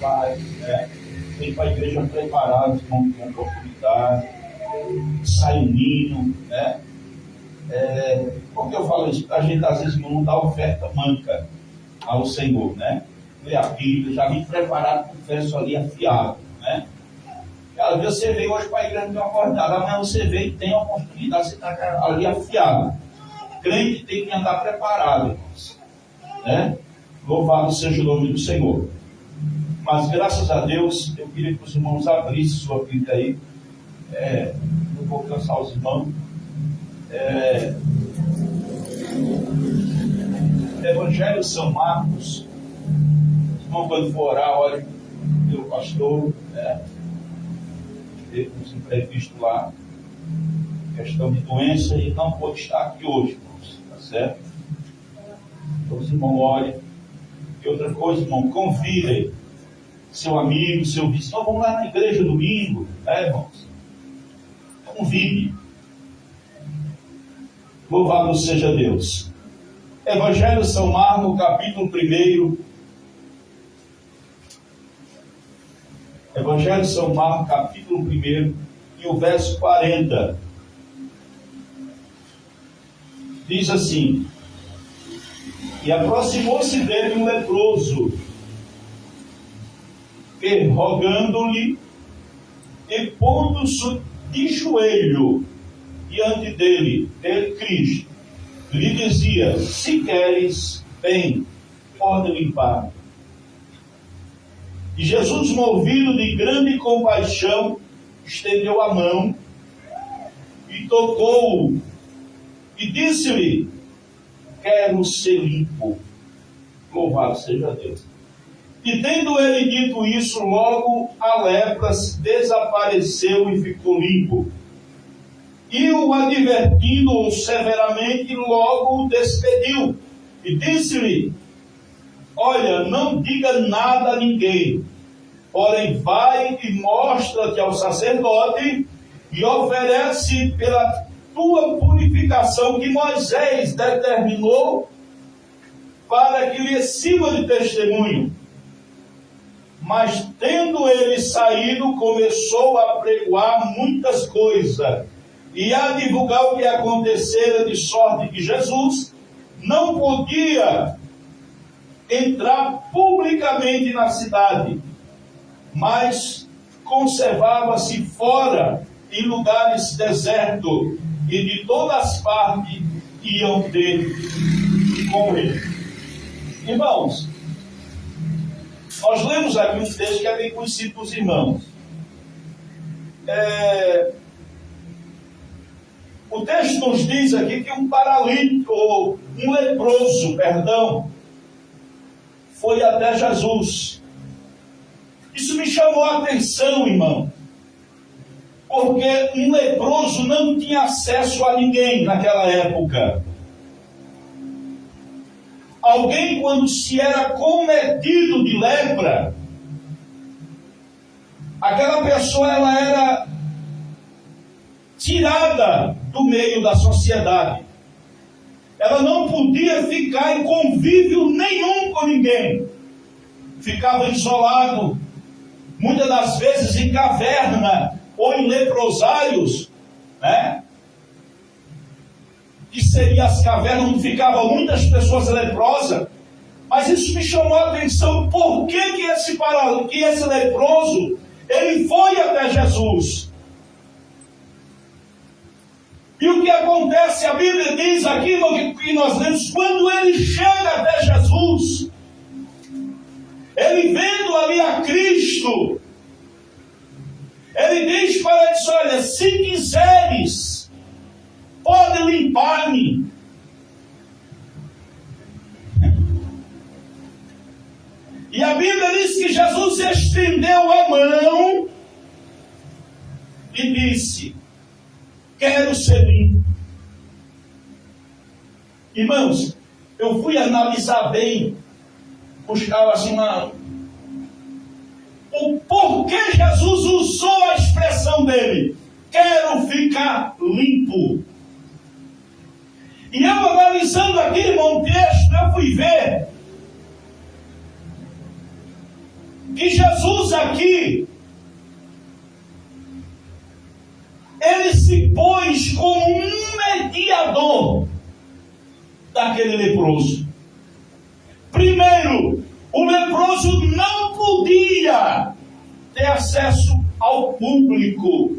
Né? Vem para a igreja preparado, com oportunidade, sai unindo, né? Por que eu falo isso? A gente às vezes não dá oferta manca ao Senhor, né? Lê a Bíblia, já vem preparado com o verso ali afiado, né? Às vezes você veio hoje para a igreja não tem uma oportunidade, amanhã você veio e tem a oportunidade, você está ali afiado. Crente tem que andar preparado, irmãos, né? Louvado seja o nome do Senhor. Mas graças a Deus, eu queria que os irmãos abrissem sua Bíblia aí. Não vou cansar os irmãos. Evangelho de São Marcos. Os irmãos, quando for orar, olhem, meu pastor, teve uns imprevistos lá, questão de doença, e não pôde estar aqui hoje, irmãos, tá certo? Então, os irmãos, olhem. E outra coisa, irmão, convidem seu amigo, seu vizinho, vamos lá na igreja domingo, irmãos? Convide. Louvado seja Deus. Evangelho de São Marcos, capítulo 1. Evangelho de São Marcos, capítulo 1, e o verso 40. Diz assim: E aproximou-se dele um leproso, e rogando-lhe, e pondo-se de joelho diante dele, Cristo, lhe dizia: Se queres, vem, pode limpar. E Jesus, movido de grande compaixão, estendeu a mão e tocou-o, e disse-lhe: Quero ser limpo. Louvado seja Deus. E tendo ele dito isso, logo a lepra desapareceu e ficou limpo. E o advertindo severamente, logo o despediu. E disse-lhe: Olha, não diga nada a ninguém, porém vai e mostra-te ao sacerdote e oferece pela tua purificação que Moisés determinou para que lhe sirva de testemunho. Mas tendo ele saído, começou a pregoar muitas coisas e a divulgar o que acontecera, de sorte que Jesus não podia entrar publicamente na cidade, mas conservava-se fora em lugares desertos, e de todas as partes iam ter com ele. Irmãos, nós lemos aqui um texto que é bem conhecido dos irmãos. O texto nos diz aqui que um paralítico, ou um leproso, foi até Jesus. Isso me chamou a atenção, irmão, porque um leproso não tinha acesso a ninguém naquela época. Alguém, quando se era cometido de lepra, aquela pessoa ela era tirada do meio da sociedade. Ela não podia ficar em convívio nenhum com ninguém. Ficava isolado, muitas das vezes em caverna ou em leprosários, né? Que seriam as cavernas onde ficavam muitas pessoas leprosas. Mas isso me chamou a atenção. Por que esse leproso ele foi até Jesus? E o que acontece? A Bíblia diz aqui no que nós lemos, quando ele chega até Jesus, ele vendo ali a Cristo, ele diz para ele: olha, se quiseres, pode limpar-me. E a Bíblia diz que Jesus estendeu a mão e disse: Quero ser limpo. Irmãos, eu fui analisar bem, buscar assim o porquê Jesus usou a expressão dele: quero ficar limpo. E eu analisando aqui, irmão, o texto, eu fui ver que Jesus aqui, ele se pôs como um mediador daquele leproso. Primeiro, o leproso não podia ter acesso ao público,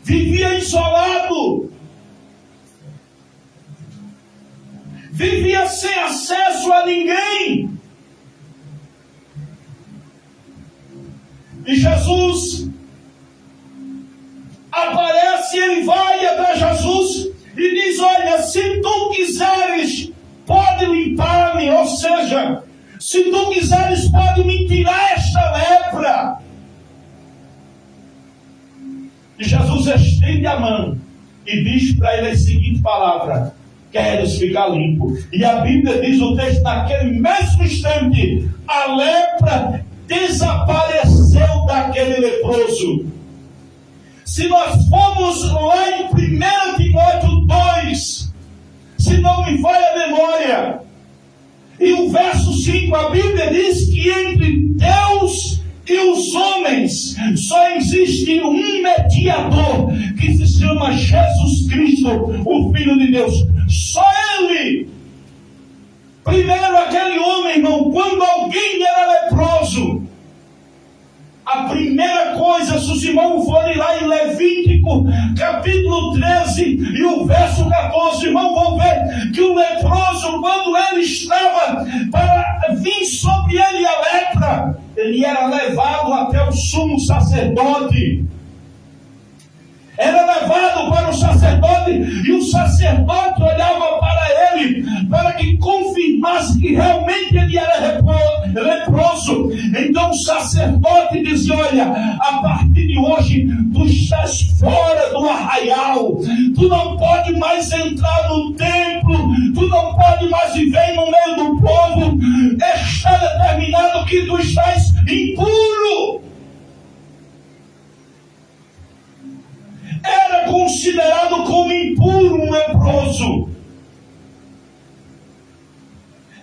vivia isolado, vivia sem acesso a ninguém. E Jesus aparece, ele vai até Jesus e diz: olha, se tu quiseres, pode limpar-me, ou seja, se tu quiseres, pode me tirar esta lepra. E Jesus estende a mão e diz para ele a seguinte palavra: queres ficar limpo? E a Bíblia diz, o texto, naquele mesmo instante, a lepra desapareceu daquele leproso. Se nós formos lá em 1 Timóteo 2, se não me falha a memória, e o verso 5, a Bíblia diz que entre Deus e os homens só existe um mediador, que se chama Jesus Cristo, o Filho de Deus. Só Ele. Primeiro, aquele homem, irmão, quando alguém era leproso, a primeira coisa, se os irmãos forem lá em Levítico, capítulo 13 e o verso 14, irmão, vão ver que o leproso, quando ele estava para vir sobre ele a lepra, ele era levado até o sumo sacerdote. Era levado para o sacerdote, e o sacerdote olhava para ele, para que confirmasse que realmente ele era leproso. Então o sacerdote dizia: olha, a partir de hoje, tu estás fora do arraial, tu não pode mais entrar no templo, tu não pode mais viver no meio do povo, está determinado que tu estás impuro. Era considerado como impuro um leproso.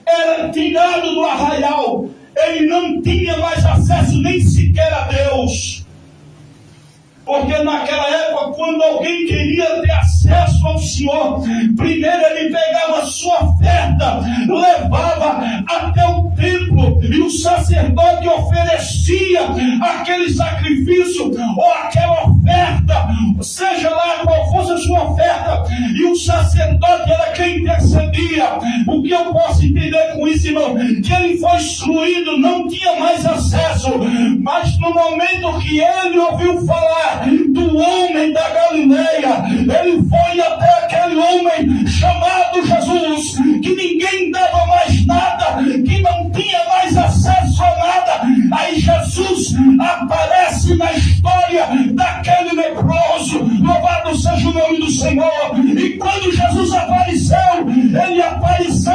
Era tirado do arraial. Ele não tinha mais acesso nem sequer a Deus. Porque naquela época, quando alguém queria ter acesso ao Senhor, primeiro ele pegava a sua oferta, levava até o templo, e o sacerdote oferecia aquele sacrifício, ou aquela oferta, seja lá qual fosse a sua oferta, e o sacerdote era quem intercedia. O que eu posso entender com isso, irmão? Que ele foi excluído, não tinha mais acesso, mas no momento que ele ouviu falar do homem da Galileia, ele foi até aquele homem chamado Jesus, que ninguém dava mais nada, que não tinha mais acesso a nada. Aí Jesus aparece na história daquele leproso. Louvado seja o nome do Senhor. E quando Jesus apareceu, ele apareceu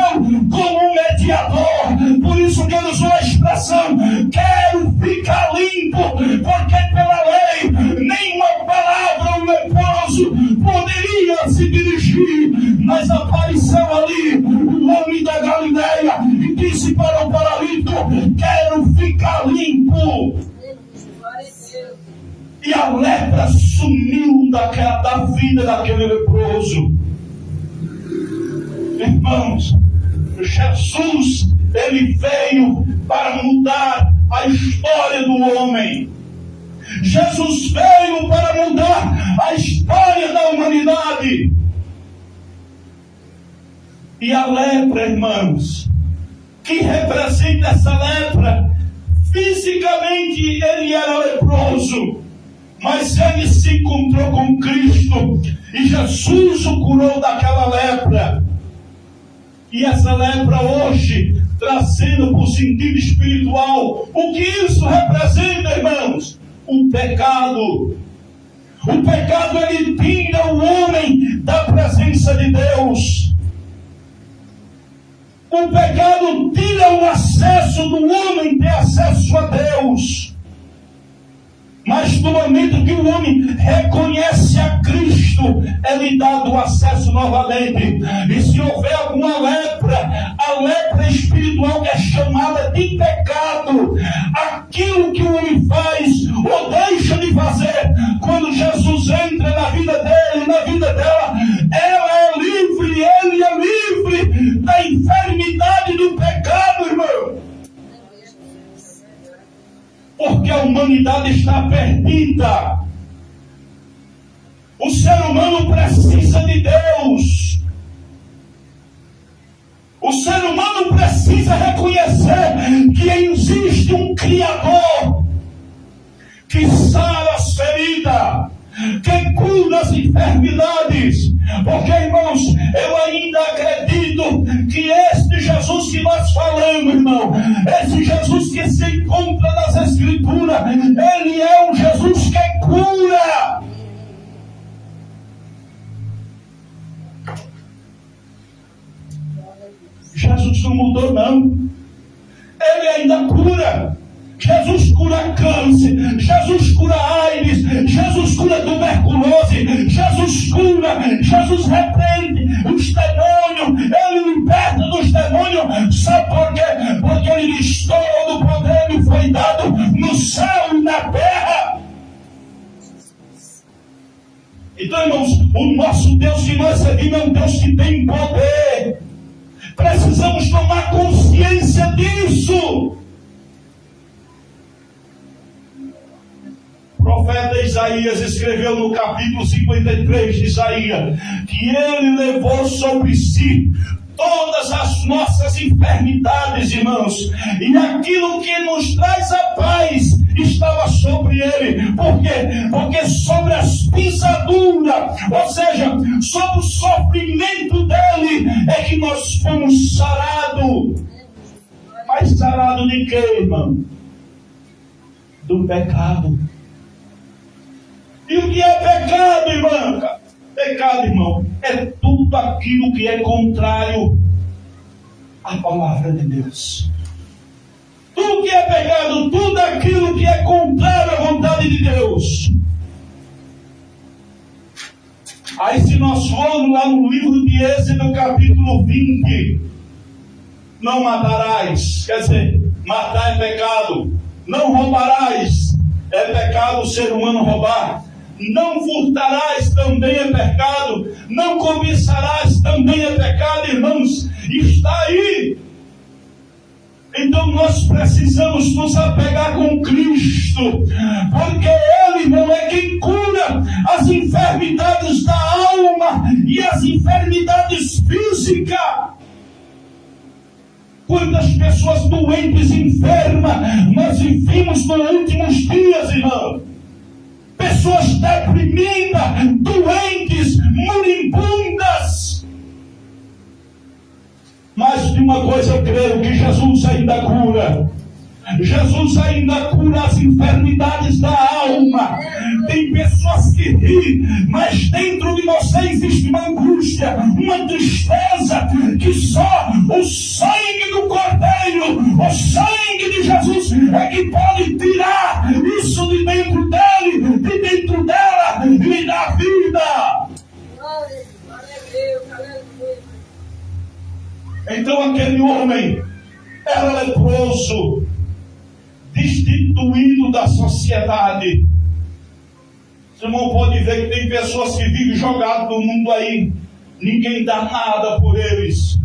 como um mediador. Por isso que ele usou a expressão: quero ficar limpo, porque pela lei nenhuma palavra o leproso poderia se dirigir, mas apareceu ali o homem da Galileia e disse para o paralítico: quero ficar limpo. E a lepra sumiu da vida daquele leproso. Irmãos, Jesus, ele veio para mudar a história do homem. Jesus veio para mudar a história da humanidade. E a lepra, irmãos, que representa essa lepra, fisicamente ele era leproso, mas ele se encontrou com Cristo e Jesus o curou daquela lepra. E essa lepra hoje, trazendo para o sentido espiritual, o que isso representa, irmãos? O pecado. O pecado, ele tira o homem da presença de Deus. O pecado tira o acesso do homem ter acesso a Deus. Mas no momento que o homem reconhece a Cristo, é lhe dado o acesso novamente. E se houver alguma lepra, a lepra espiritual é chamada de pecado. Aquilo que o homem faz ou deixa de fazer, quando Jesus entra na vida dele, na vida dela, ela é livre, ele é livre da enfermidade do pecado, irmão. Porque a humanidade está perdida. O ser humano precisa de Deus. O ser humano precisa reconhecer que existe um Criador que sara as feridas, que cura as enfermidades. Porque, irmãos, eu ainda acredito que este Jesus que nós falamos, irmão, esse Jesus que se encontra nas Escrituras, ele é um Jesus que cura. Jesus não mudou, não. Ele ainda cura. Jesus cura câncer, Jesus cura AIDS, Jesus cura tuberculose, Jesus cura, Jesus repreende os demônios, ele liberta dos demônios. Sabe por quê? Porque ele diz: todo o poder me foi dado no céu e na terra. Então, irmãos, o nosso Deus que nós servimos é um Deus que tem poder. Precisamos tomar consciência disso. O profeta Isaías escreveu no capítulo 53 de Isaías que ele levou sobre si todas as nossas enfermidades, irmãos, e aquilo que nos traz a paz estava sobre ele. Por quê? Porque sobre as pisaduras, ou seja, sobre o sofrimento dele, é que nós fomos sarados. Mas sarado de quê, irmão? Do pecado. E o que é pecado, irmão? Pecado, irmão, é tudo aquilo que é contrário à palavra de Deus. Tudo que é pecado, tudo aquilo que é contrário à vontade de Deus. Aí se nós formos lá no livro de Êxodo, capítulo 20, não matarás, quer dizer, matar é pecado. Não roubarás, é pecado o ser humano roubar. Não furtarás, também é pecado. Não cobiçarás, também é pecado, irmãos. Está aí. Então nós precisamos nos apegar com Cristo, porque Ele, irmão, é quem cura as enfermidades da alma e as enfermidades físicas. Quantas pessoas doentes, enfermas, nós vivimos nos últimos dias, irmão. Pessoas deprimidas, doentes, moribundas. Mas de uma coisa eu creio, que Jesus ainda cura. Jesus ainda cura as enfermidades da alma. Tem pessoas que riem, mas dentro de você existe uma angústia, uma tristeza, que só o sangue do Cordeiro, o sangue de Jesus é que pode tirar isso de dentro dele, de dentro dela, e lhe dar vida. Então aquele homem era leproso, destituído da sociedade. Você não pode ver que tem pessoas que vivem jogadas no mundo aí, ninguém dá nada por eles.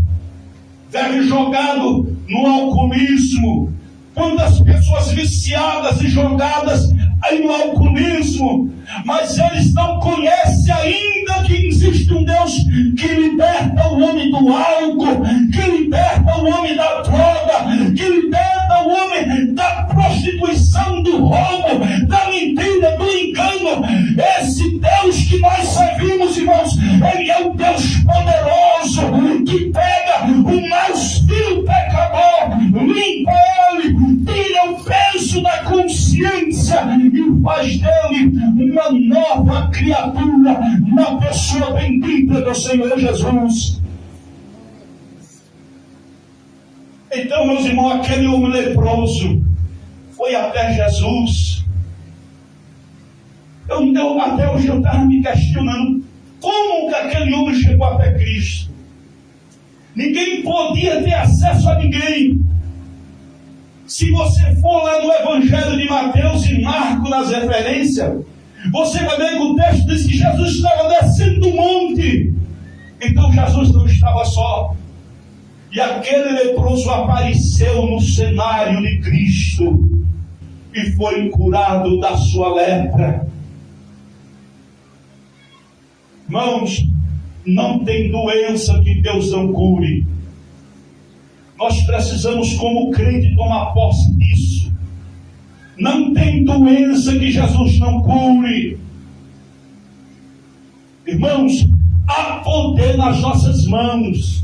Vive jogado no alcoolismo. Quantas pessoas viciadas e jogadas aí no alcoolismo, mas eles não conhecem ainda que existe um Deus que liberta o homem do álcool, que liberta o homem da droga, que liberta o homem da prostituição, do roubo, da mentira, do engano. Esse Deus que nós servimos, irmãos, Ele é um Deus poderoso, que pega o mais vil pecador, limpa ele, tira o peso da consciência e faz dele uma nova criatura na pessoa bendita do Senhor Jesus. Então, meus irmãos, aquele homem leproso foi até Jesus. Até hoje eu estava me questionando como que aquele homem chegou até Cristo. Ninguém podia ter acesso a ninguém. Se você for lá no Evangelho de Mateus e Marcos, nas referências, você vai ver que o texto diz que Jesus estava descendo do monte. Então Jesus não estava só. E aquele leproso apareceu no cenário de Cristo e foi curado da sua lepra. Irmãos, não tem doença que Deus não cure. Nós precisamos, como crente, tomar posse disso. Não tem doença que Jesus não cure. Irmãos, há poder nas nossas mãos.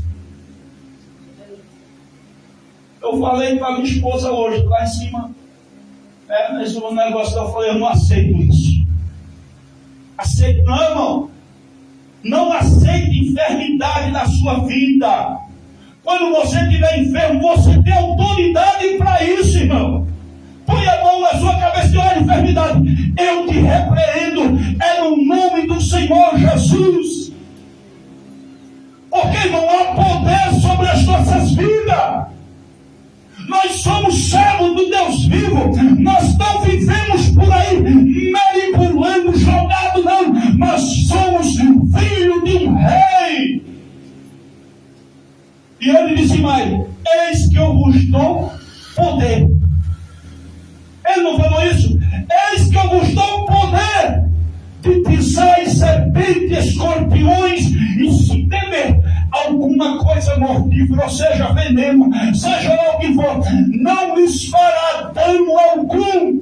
Eu falei para minha esposa hoje, lá em cima, mas o negócio eu falei, eu não aceito isso. Aceito não, irmão. Não aceite enfermidade na sua vida. Quando você estiver enfermo, você tem autoridade para isso, irmão. Põe a mão na sua cabeça e olha a enfermidade. Eu te repreendo. É no nome do Senhor Jesus. Porque não há poder sobre as nossas vidas. Nós somos servos do Deus vivo. Nós não vivemos por aí manipulando, jogado, não. Nós somos filhos de um rei. E ele disse mais: eis que eu vos dou poder. Ele não falou isso? Eis que eu vos dou poder de pisar serpentes, escorpiões, e se temer alguma coisa mortífera, ou seja, veneno, seja lá o que for, não lhes fará dano algum.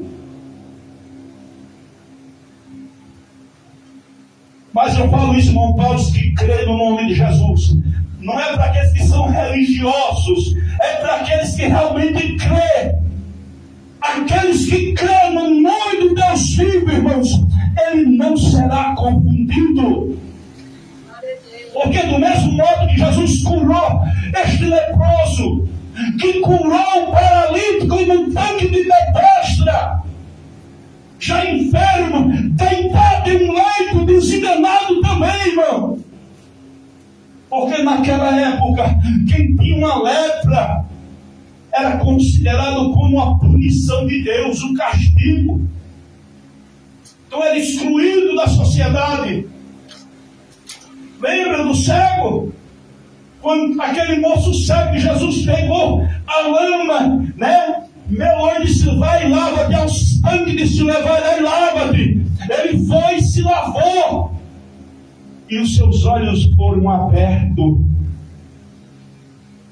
Mas eu falo isso, irmão Paulo, que crê no nome de Jesus. Não é para aqueles que são religiosos, é para aqueles que realmente crê. Aqueles que crêem no nome do Deus vivo, irmãos, ele não será confundido. Porque do mesmo modo que Jesus curou este leproso, que curou o paralítico num tanque de Betesda, já enfermo, deitado em um leito, desenganado também, irmão. Porque naquela época, quem tinha uma lepra era considerado como uma punição de Deus, um castigo. Então era excluído da sociedade. Lembra do cego? Quando aquele moço cego que Jesus pegou a lama, né? Melhor disse: vai e lava-te, aos tanques de se levar lá e lava-te. Ele foi e se lavou. E os seus olhos foram abertos.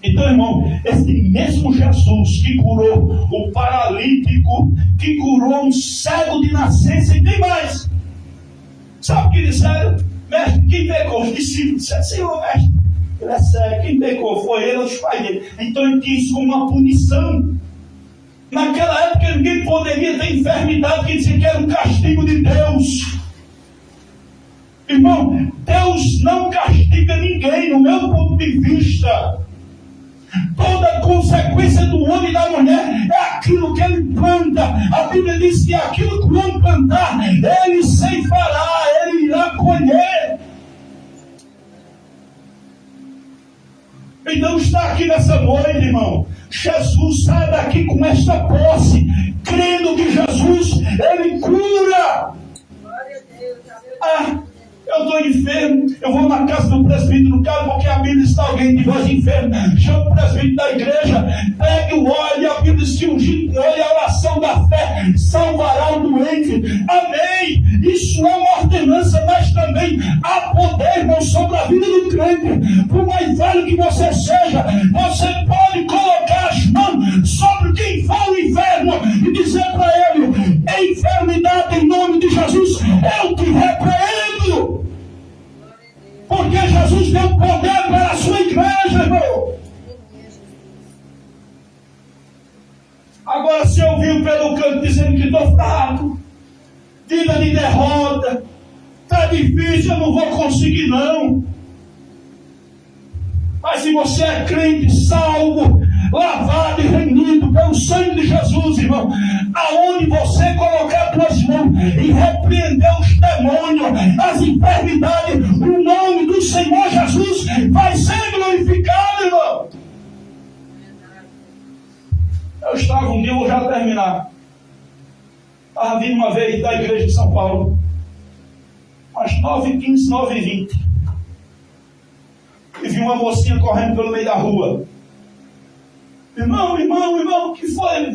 Então, irmão, esse mesmo Jesus que curou o paralítico, que curou um cego de nascença, e tem mais. Sabe o que disseram? Mestre, quem pecou? Os discípulos disseram: Senhor, mestre, ele é cego. Quem pecou? Foi ele ou os pais dele. Então ele tinha isso como uma punição. Naquela época ninguém poderia ter enfermidade que dizia que era um castigo de Deus. Irmão, Deus não castiga ninguém, no meu ponto de vista. Toda consequência do homem e da mulher é aquilo que ele planta. A Bíblia diz que aquilo que o homem plantar, ele ceifará, ele irá colher. Então está aqui nessa noite, irmão. Jesus sai daqui com esta posse, crendo que Jesus, ele cura. Eu estou enfermo, eu vou na casa do presbítero, no caso, porque a Bíblia está alguém de voz enfermo, chama o presbítero da igreja, pegue o óleo, e a Bíblia diz que o óleo e a oração da fé salvará o doente. Amém. Isso é uma ordenança, mas também há poder, irmão, sobre a vida do crente. Por mais velho que você seja, você pode colocar as mãos sobre quem for o inferno e dizer para ele: enfermidade, em nome de Jesus, eu te repreendo. Porque Jesus deu poder para a sua igreja, irmão. Agora, se eu vir pelo canto dizendo que estou fraco, vida de derrota, está difícil, eu não vou conseguir não. Mas se você é crente, salvo, lavado e remido pelo sangue de Jesus, irmão, aonde você colocar as tuas mãos, e repreender os demônios, as enfermidades. O nome do Senhor Jesus vai ser glorificado, irmão. Eu estava um dia, vou já terminar. Estava vindo uma vez da igreja de São Paulo, às 9h15, 9h20. E vi uma mocinha correndo pelo meio da rua. Irmão, o que foi?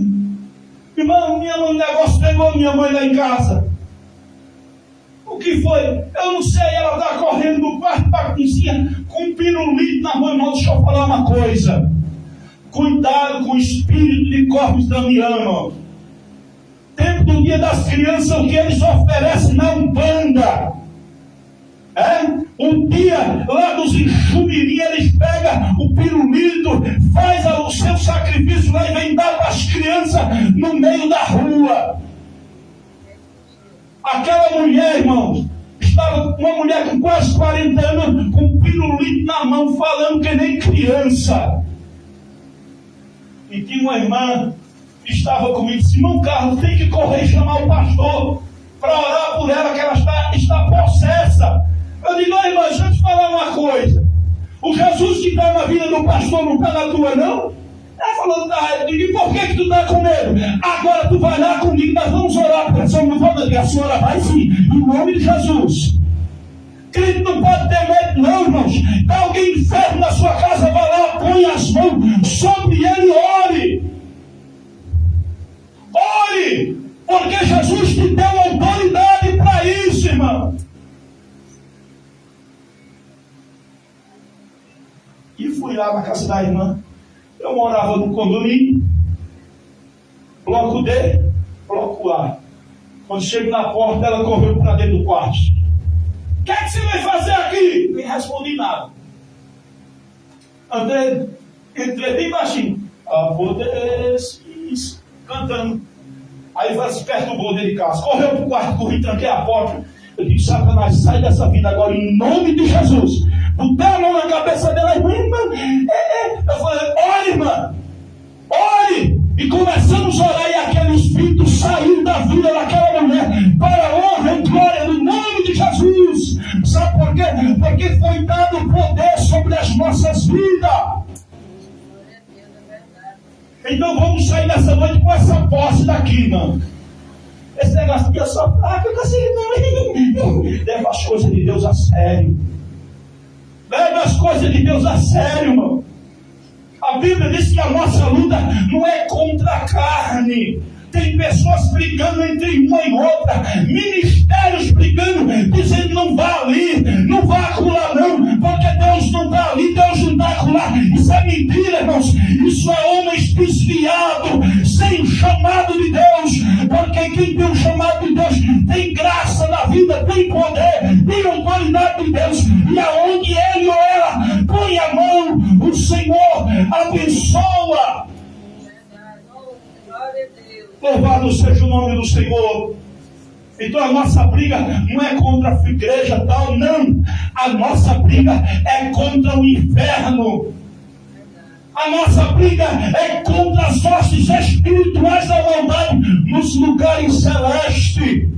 Irmão, o negócio pegou minha mãe lá em casa. O que foi? Eu não sei, ela está correndo do quarto para a cozinha com um pirulito na mão. Irmão, deixa eu falar uma coisa. Cuidado com o espírito de Corpus Damião, irmão. Tempo do dia das crianças, o que eles oferecem na Umbanda. O dia lá dos enxumirim, eles pegam o pirulito, faz o seu sacrifício lá e vem dar para as crianças no meio da rua. Aquela mulher, irmãos, estava uma mulher com quase 40 anos, com um pirulito na mão, falando que nem criança. E tinha uma irmã que estava comigo, disse: irmão Carlos, tem que correr e chamar o pastor para orar por ela, que ela está possessa. Eu digo: irmã, deixa eu te falar uma coisa. O Jesus que está na vida do pastor não está na tua, não? Ela falou: tá. Eu digo: e por que tu está com medo? Agora tu vai lá comigo, nós vamos orar por essa mulher. E a senhora vai sim, em nome de Jesus. Cristo não pode ter medo, não, irmãos. Está alguém enfermo na sua casa, vai lá, põe as mãos sobre ele e ore. Ore, porque Jesus te deu autoridade para isso, irmão. E fui lá na casa da irmã. Eu morava no condomínio, bloco D, bloco A. Quando chego na porta, ela correu para dentro do quarto. O que é que você vai fazer aqui? Nem respondi nada. Entrei bem baixinho. Isso, cantando. Aí vai se perturbou dentro de casa. Correu para o quarto, corri, tranquei a porta. Eu disse: Satanás, sai dessa vida agora em nome de Jesus. Botei a mão na cabeça dela, irmã. Eu falei: ore, irmã, ore. E começamos a orar, e aquele espírito saiu da vida daquela mulher para a honra e glória do nome de Jesus. Sabe por quê? Porque foi dado poder sobre as nossas vidas. Então vamos sair dessa noite com essa posse daqui, irmão. Esse negócio aqui é só placa, eu consigo não. Leva as coisas de Deus a sério. Leva as coisas de Deus a sério, irmão. A Bíblia diz que a nossa luta não é contra a carne. Tem pessoas brigando entre uma e outra, ministérios brigando, dizendo: não vá ali, não vá acolá não, porque Deus não está ali, Deus não está acolá. Isso é mentira, irmãos. Isso é homens desviados, sem o chamado de Deus, porque quem tem o chamado de Deus tem graça na vida, tem poder, tem autoridade de Deus, e aonde ele ou ela põe a mão, o Senhor abençoa. Louvado seja o nome do Senhor. Então a nossa briga não é contra a igreja tal, não. A nossa briga é contra o inferno. A nossa briga é contra as hostes espirituais da maldade nos lugares celestes.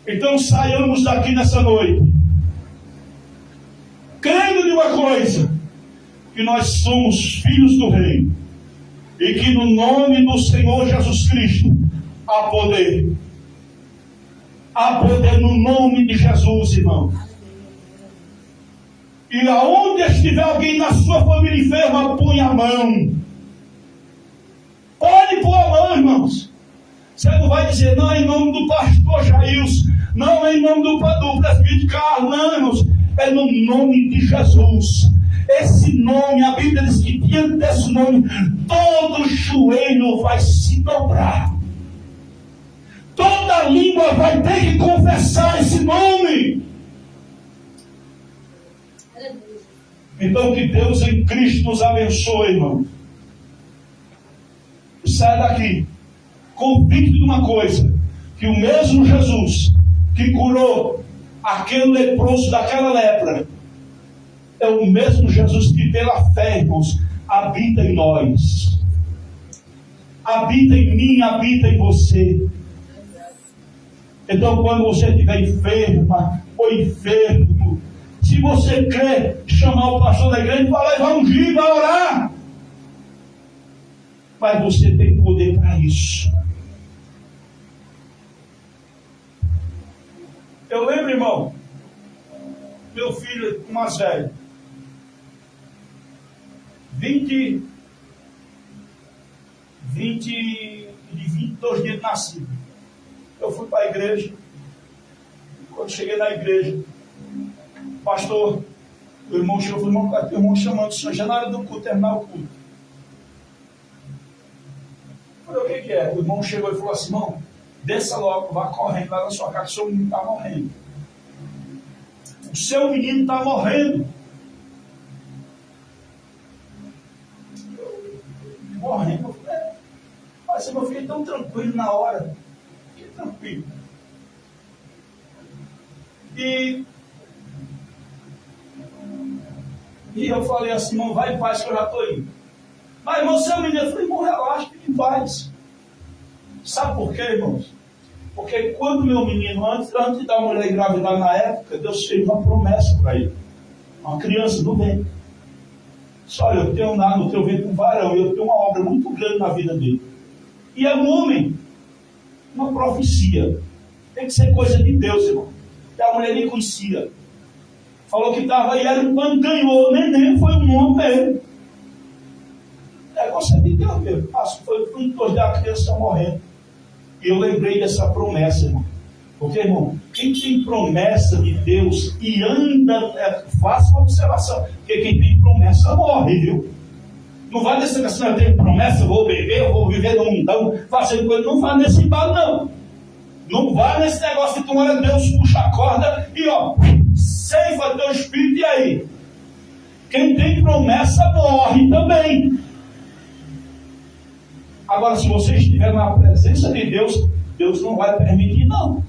Então saiamos daqui nessa noite crendo de uma coisa, que nós somos filhos do Rei. E que no nome do Senhor Jesus Cristo há poder. Há poder no nome de Jesus, irmão. E aonde estiver alguém na sua família enferma, põe a mão. Pode pôr a mão, irmãos. Você não vai dizer: não, em nome do pastor Jailson, não, em nome do presbítero Carlos, não, irmãos. É no nome de Jesus. Esse nome, a Bíblia diz que diante desse nome, todo joelho vai se dobrar. Toda língua vai ter que confessar esse nome. Então que Deus em Cristo nos abençoe, irmão. Sai daqui convicto de uma coisa, que o mesmo Jesus que curou aquele leproso daquela lepra é o mesmo Jesus que pela fé, irmãos, habita em nós. Habita em mim, habita em você. Então, quando você estiver enferma ou enfermo, se você quer chamar o pastor da igreja, vai ungir, vai orar. Mas você tem poder para isso. Eu lembro, irmão, meu filho mais velho, 22 dias de nascido. Eu fui para a igreja. Quando cheguei na igreja, pastor, o irmão chegou, o irmão chamando o senhor, já na hora do culto, terminar o culto. Eu falei, o que é? O irmão chegou e falou assim, irmão, desça logo, vá correndo lá na sua casa, o seu menino está morrendo. O seu menino está morrendo. Morrendo. Eu falei, mas eu fiquei tão tranquilo na hora. Fiquei tranquilo. E eu falei assim, irmão, vai em paz que eu já estou indo. Mas, irmão, seu menino, eu falei, irmão, relaxa, fique em paz. Sabe por quê, irmãos? Porque quando meu menino, antes da mulher engravidar na época, Deus fez uma promessa para ele. Uma criança do ventre. Disse, olha, eu tenho no teu ventre um varão, e eu tenho uma obra muito grande na vida dele. E é um homem, uma profecia. Tem que ser coisa de Deus, irmão. E a mulher nem conhecia. Falou que estava aí, quando ganhou o neném, foi um homem mesmo. O negócio é de Deus mesmo. Foi um dos da criança morrendo. E eu lembrei dessa promessa, irmão. Porque, irmão, quem tem promessa de Deus e anda, faça uma observação. Porque quem tem promessa morre, viu? Não vai nesse negócio, eu tenho promessa, eu vou beber, eu vou viver no mundão, fazendo coisa. Não vai nesse embalo, não. Não vai nesse negócio que uma hora Deus puxa a corda e, ó, ceifa teu espírito, e aí? Quem tem promessa morre também. Agora, se você estiver na presença de Deus, Deus não vai permitir, não.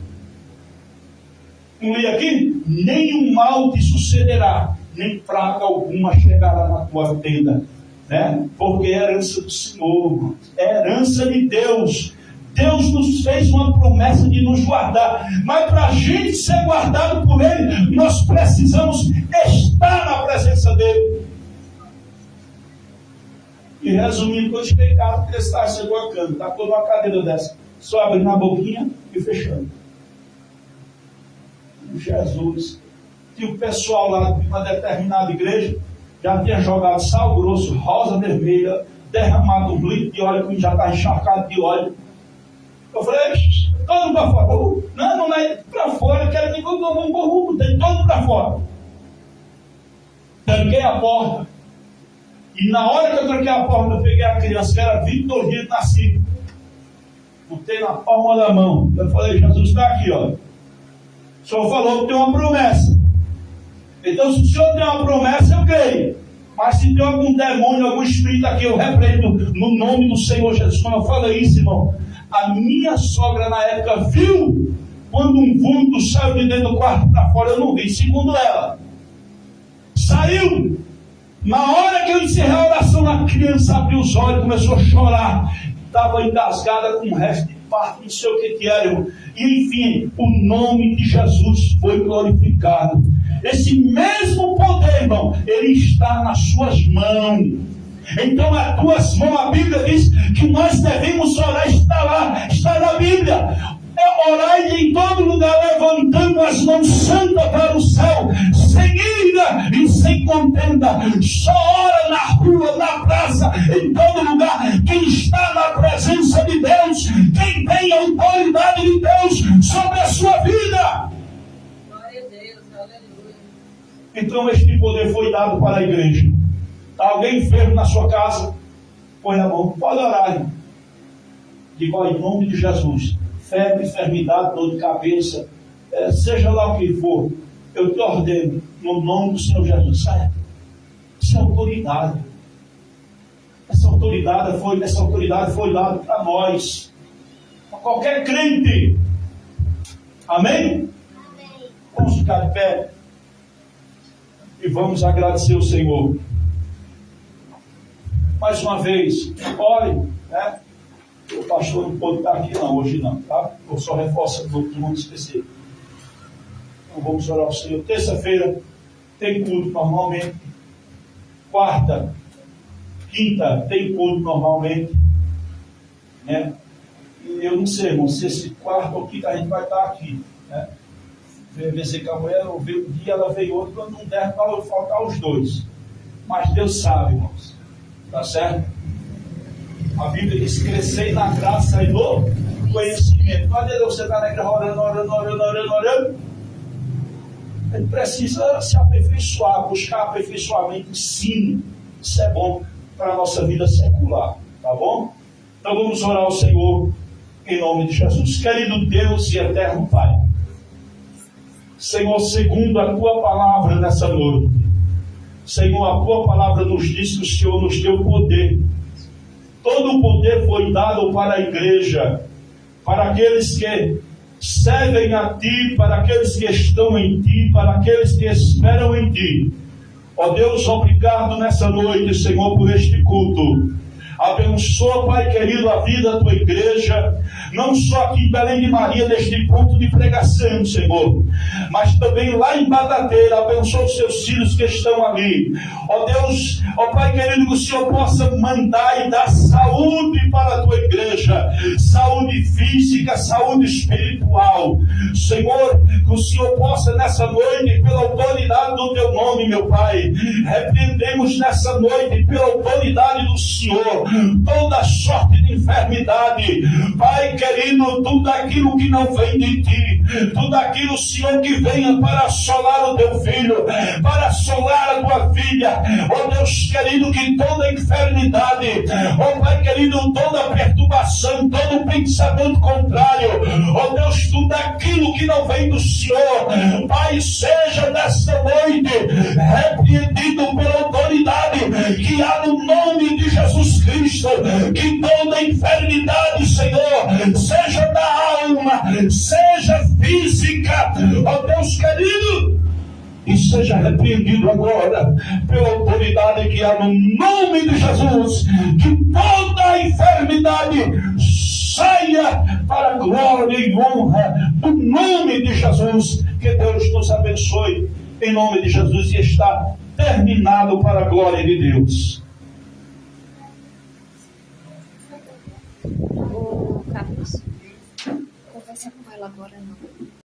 Não li aqui? Nenhum mal te sucederá, nem praga alguma chegará na tua tenda, né? Porque é herança do Senhor, é herança de Deus. Deus nos fez uma promessa de nos guardar, mas para a gente ser guardado por Ele, nós precisamos estar na presença dEle. E resumindo, quando cheguei em casa, ele está chegou a cama, está toda uma cadeira dessa, só abrindo a boquinha e fechando. Jesus. E o pessoal lá de uma determinada igreja já tinha jogado sal grosso, rosa vermelha, derramado um litro de óleo, que já está encharcado de óleo. Eu falei, todo mundo para fora. Não é para fora, eu quero que vamos tem todo mundo para fora. Tranquei a porta. E na hora que eu tranquei a porta, eu peguei a criança, que era 22 dias de nascido. Botei na palma da mão. Eu falei, Jesus está aqui, ó. O Senhor falou que tem uma promessa. Então, se o Senhor tem uma promessa, eu creio. Mas se tem algum demônio, algum espírito aqui, eu repreendo no nome do Senhor Jesus. Quando eu falei isso, irmão, a minha sogra na época viu quando um vulto saiu de dentro do quarto para fora. Eu não vi, segundo ela. Saiu. Na hora que eu encerrei a oração, a criança abriu os olhos, começou a chorar. Estava engasgada com o resto de parto, não sei o que era, irmão. E enfim, o nome de Jesus foi glorificado. Esse mesmo poder, irmão, ele está nas suas mãos. Então, as tuas mãos, a Bíblia diz que nós devemos orar, está na Bíblia. Orar em todo lugar, levantando as mãos santas para o céu, sem ira e sem contenda. Só ora na rua, na praça, em todo lugar. Quem está na presença de Deus, quem tem a autoridade de Deus sobre a sua vida. Glória a Deus, aleluia. Então este poder foi dado para a igreja. Está alguém enfermo na sua casa? Põe a mão, pode orar, irmão. Diga em nome de Jesus. Febre, enfermidade, dor de cabeça, seja lá o que for, eu te ordeno, no nome do Senhor Jesus, saia. Isso é autoridade. Essa autoridade foi dada para nós, para qualquer crente. Amém? Amém. Vamos ficar de pé e vamos agradecer o Senhor. Mais uma vez, ore, né? O pastor não pode estar aqui não, hoje não, tá? Eu só reforço para todo mundo esquecer. Então vamos orar ao Senhor. Terça-feira tem culto normalmente. Quarta, quinta tem culto normalmente. Né? E eu não sei, irmão, se esse quarto ou quinta a gente vai estar aqui. Né? Ver com a mulher, eu veio um dia, ela veio outro, quando não der, vai faltar os dois. Mas Deus sabe, irmãos. Tá certo? A Bíblia diz: crescei na graça e no conhecimento. Cadê você está na igreja orando? Ele precisa se aperfeiçoar, buscar aperfeiçoamento, ensino. Isso é bom para a nossa vida secular. Tá bom? Então vamos orar ao Senhor em nome de Jesus. Querido Deus e eterno Pai, Senhor, segundo a Tua palavra nessa noite, Senhor, a Tua palavra nos diz que o Senhor nos deu poder. Todo o poder foi dado para a igreja, para aqueles que servem a Ti, para aqueles que estão em Ti, para aqueles que esperam em Ti. Ó Deus, obrigado nessa noite, Senhor, por este culto. Abençoa, Pai querido, a vida da Tua igreja, não só aqui em Belém de Maria, neste ponto de pregação, Senhor, mas também lá em Batateira. Abençoa os Seus filhos que estão ali. Ó Deus, ó Pai querido, que o Senhor possa mandar e dar saúde para a Tua igreja, saúde física, saúde espiritual. Senhor, que o Senhor possa nessa noite, pela autoridade do Teu nome, meu Pai, repreendemos nessa noite, pela autoridade do Senhor, toda sorte de enfermidade, Pai querido, tudo aquilo que não vem de Ti, tudo aquilo, Senhor, que venha para assolar o Teu filho, para assolar a Tua filha, ó Deus querido, que toda enfermidade, ó Pai querido, toda perturbação, todo pensamento contrário, ó Deus, tudo aquilo que não vem do Senhor, Pai, seja nesta noite repreendido pela autoridade que há no nome de Jesus Cristo. Que toda enfermidade, Senhor, seja da alma, seja física, ó Deus querido, e seja repreendido agora pela autoridade que há no nome de Jesus. Que toda enfermidade saia para a glória e honra do nome de Jesus. Que Deus nos abençoe em nome de Jesus, e está terminado para a glória de Deus. Ô, Carlos, conversa com ela agora não.